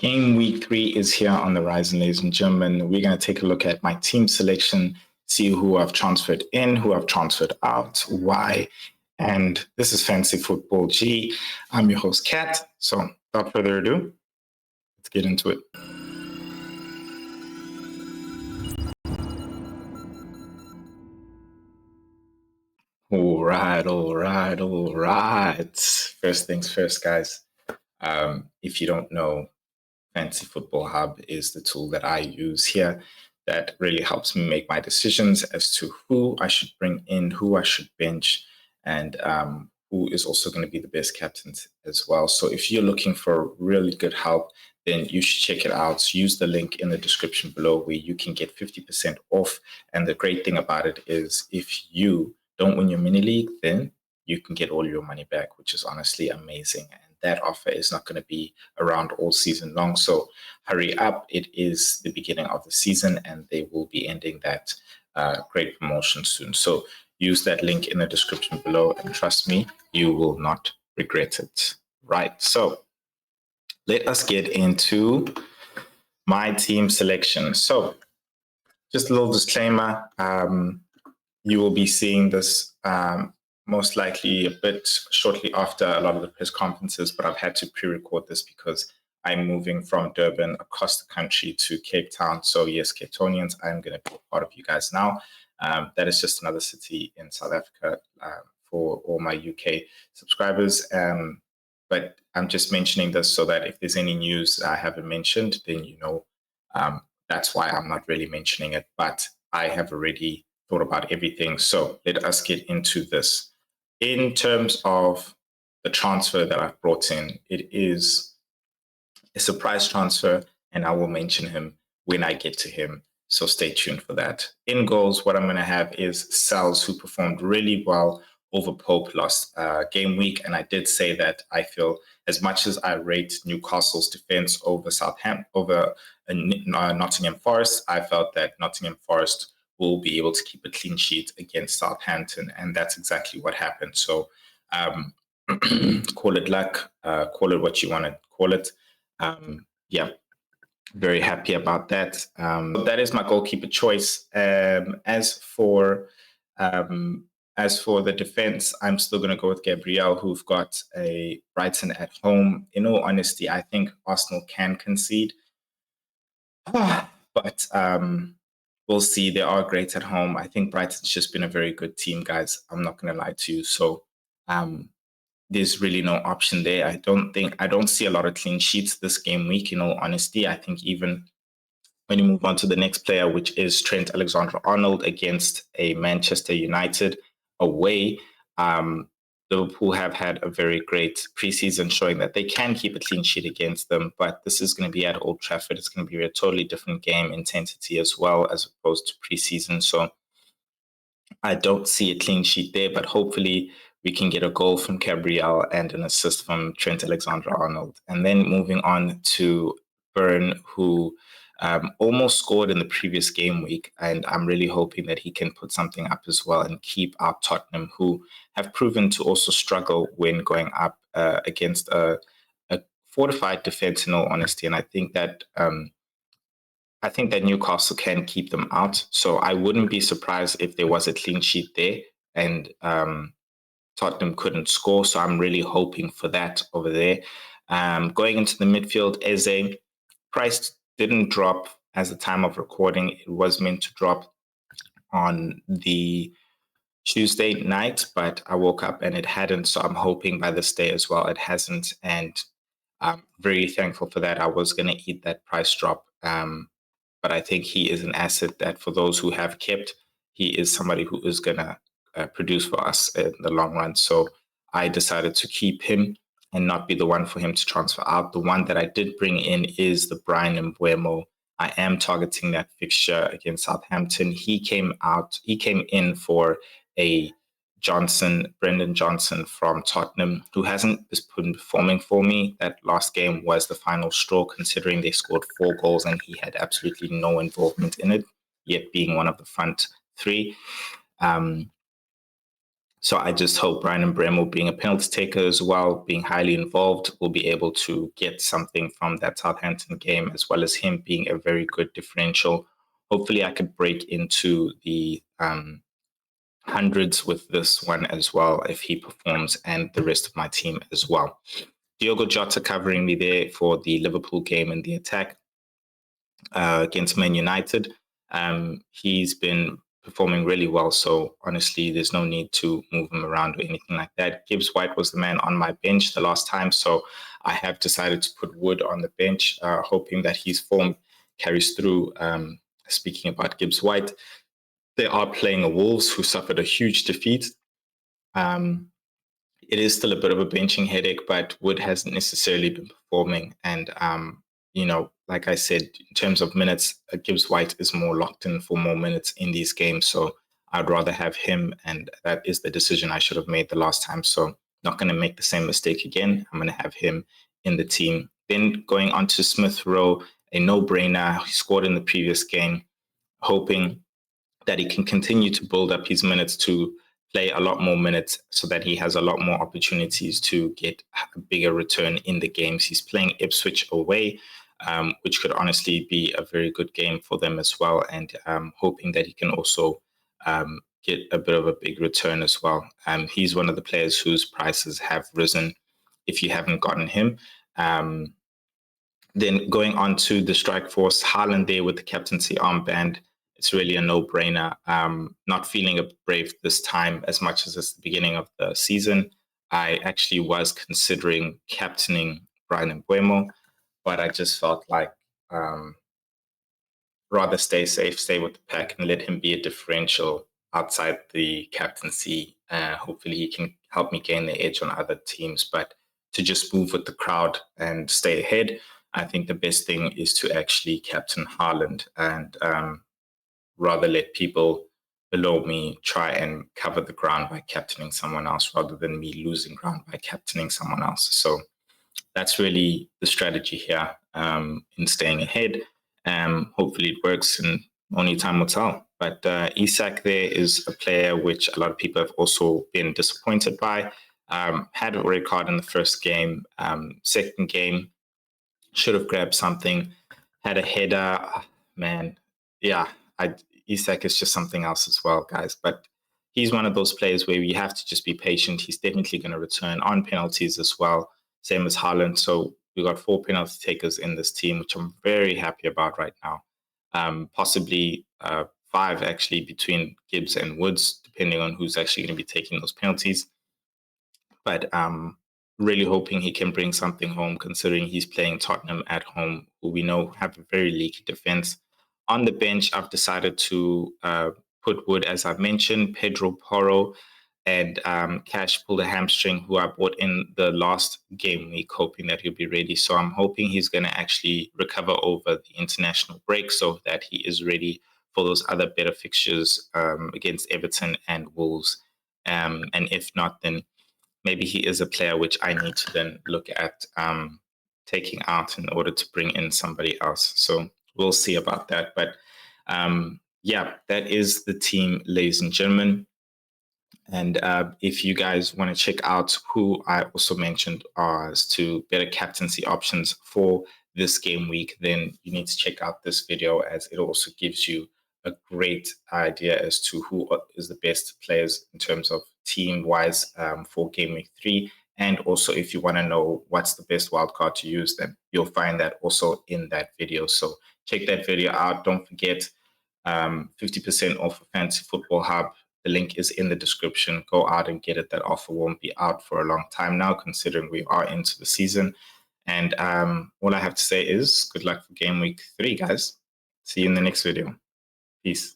Game week 3 is here on the horizon, ladies and gentlemen. We're going to take a look at my team selection, see who I've transferred in, who I've transferred out, why. And this is Fantasy Football G. I'm your host, Kat. So without further ado, let's get into it. All right. First things first, guys. If you don't know, Fantasy Football Hub is the tool that I use here that really helps me make my decisions as to who I should bring in, who I should bench, and who is also going to be the best captain as well. So if you're looking for really good help, then you should check it out. Use the link in the description below where you can get 50% off. And the great thing about it is if you don't win your mini league, then you can get all your money back, which is honestly amazing. And that offer is not going to be around all season long. So hurry up. It is the beginning of the season and they will be ending that great promotion soon. So use that link in the description below and trust me, you will not regret it. Right. So let us get into my team selection. So just a little disclaimer. You will be seeing this most likely a bit shortly after a lot of the press conferences, but I've had to pre-record this because I'm moving from Durban across the country to Cape Town. So yes, Cape Townians, I'm going to be a part of you guys now. That is just another city in South Africa for all my UK subscribers. But I'm just mentioning this so that if there's any news I haven't mentioned, then you know that's why I'm not really mentioning it. But I have already thought about everything. So let us get into this. In terms of the transfer that I've brought in, it is a surprise transfer, and I will mention him when I get to him. So stay tuned for that. In goals, what I'm going to have is Sals, who performed really well over Pope last game week. And I did say that I feel as much as I rate Newcastle's defense over Nottingham Forest, I felt that Nottingham Forest will be able to keep a clean sheet against Southampton. And that's exactly what happened. So call it luck, call it what you want to call it. Yeah, very happy about that. That is my goalkeeper choice. As for the defense, I'm still going to go with Gabriel, who've got a Brighton at home. In all honesty, I think Arsenal can concede. But we'll see. They are great at home. I think Brighton's just been a very good team, guys. I'm not going to lie to you. So there's really no option there. I don't see a lot of clean sheets this game week, in all honesty. I think even when you move on to the next player, which is Trent Alexander-Arnold against a Manchester United away, Liverpool have had a very great preseason showing that they can keep a clean sheet against them, but this is going to be at Old Trafford. It's going to be a totally different game intensity as well as opposed to preseason. So I don't see a clean sheet there, but hopefully we can get a goal from Gabriel and an assist from Trent Alexander-Arnold. And then moving on to Byrne, who almost scored in the previous game week. And I'm really hoping that he can put something up as well and keep out Tottenham, who have proven to also struggle when going up against a fortified defense, in all honesty. And I think that Newcastle can keep them out. So I wouldn't be surprised if there was a clean sheet there and Tottenham couldn't score. So I'm really hoping for that over there. Going into the midfield, Eze, price didn't drop as the time of recording. It was meant to drop on the Tuesday night, but I woke up and it hadn't. So I'm hoping by this day as well, it hasn't. And I'm very thankful for that. I was going to eat that price drop. But I think he is an asset that for those who have kept, he is somebody who is going to produce for us in the long run. So I decided to keep him and not be the one for him to transfer out. The one that I did bring in is the Brian Mbeumo. I am targeting that fixture against Southampton. He came in for a Brendan Johnson from Tottenham, who hasn't been performing for me. That last game was the final straw, considering they scored 4 goals and he had absolutely no involvement in it, yet being one of the front 3. So I just hope Brian Mbeumo, being a penalty taker as well, being highly involved, will be able to get something from that Southampton game, as well as him being a very good differential. Hopefully I could break into the hundreds with this one as well if he performs, and the rest of my team as well. Diogo Jota covering me there for the Liverpool game in the attack against Man United. He's been performing really well, so honestly, there's no need to move him around or anything like that. Gibbs White was the man on my bench the last time, so I have decided to put Wood on the bench, hoping that his form carries through. Speaking about Gibbs White, they are playing a Wolves who suffered a huge defeat. It is still a bit of a benching headache, but Wood hasn't necessarily been performing. And, like I said, in terms of minutes, Gibbs White is more locked in for more minutes in these games. So I'd rather have him. And that is the decision I should have made the last time. So not going to make the same mistake again. I'm going to have him in the team. Then going on to Smith Rowe, a no-brainer. He scored in the previous game, hoping that he can continue to build up his minutes to play a lot more minutes so that he has a lot more opportunities to get a bigger return in the games. He's playing Ipswich away, which could honestly be a very good game for them as well. And hoping that he can also get a bit of a big return as well. He's one of the players whose prices have risen if you haven't gotten him. Then going on to the strike force, Haaland there with the captaincy armband. It's really a no-brainer. Not feeling brave this time as much as it's the beginning of the season. I actually was considering captaining Brian Mbeumo, but I just felt like rather stay safe, stay with the pack, and let him be a differential outside the captaincy. Hopefully he can help me gain the edge on other teams, but to just move with the crowd and stay ahead, I think the best thing is to actually captain Haaland and rather let people below me try and cover the ground by captaining someone else rather than me losing ground by captaining someone else. So that's really the strategy here in staying ahead. Hopefully it works, and only time will tell. But Isak there is a player which a lot of people have also been disappointed by. Had a red card in the first game. Second game, should have grabbed something. Had a header. Man, yeah, Isak is just something else as well, guys. But he's one of those players where you have to just be patient. He's definitely going to return on penalties as well, same as Haaland. So we got 4 penalty takers in this team, which I'm very happy about right now. Possibly 5 actually between Gibbs and Woods, depending on who's actually going to be taking those penalties. But really hoping he can bring something home, considering he's playing Tottenham at home, who we know have a very leaky defense. On the bench, I've decided to put Wood, as I've mentioned, Pedro Porro, and Cash pulled a hamstring, who I bought in the last game week, hoping that he'll be ready. So I'm hoping he's going to actually recover over the international break so that he is ready for those other better fixtures against Everton and Wolves. And if not, then maybe he is a player which I need to then look at taking out in order to bring in somebody else. So we'll see about that. But yeah, that is the team, ladies and gentlemen. And if you guys want to check out who I also mentioned as to better captaincy options for this game week, then you need to check out this video, as it also gives you a great idea as to who is the best players in terms of team-wise for game week 3. And also, if you want to know what's the best wildcard to use, then you'll find that also in that video. So check that video out. Don't forget 50% off of Fantasy Football Hub. The link is in the description. Go out and get it. That offer won't be out for a long time now, considering we are into the season. And all I have to say is good luck for game week 3, guys. See you in the next video. Peace.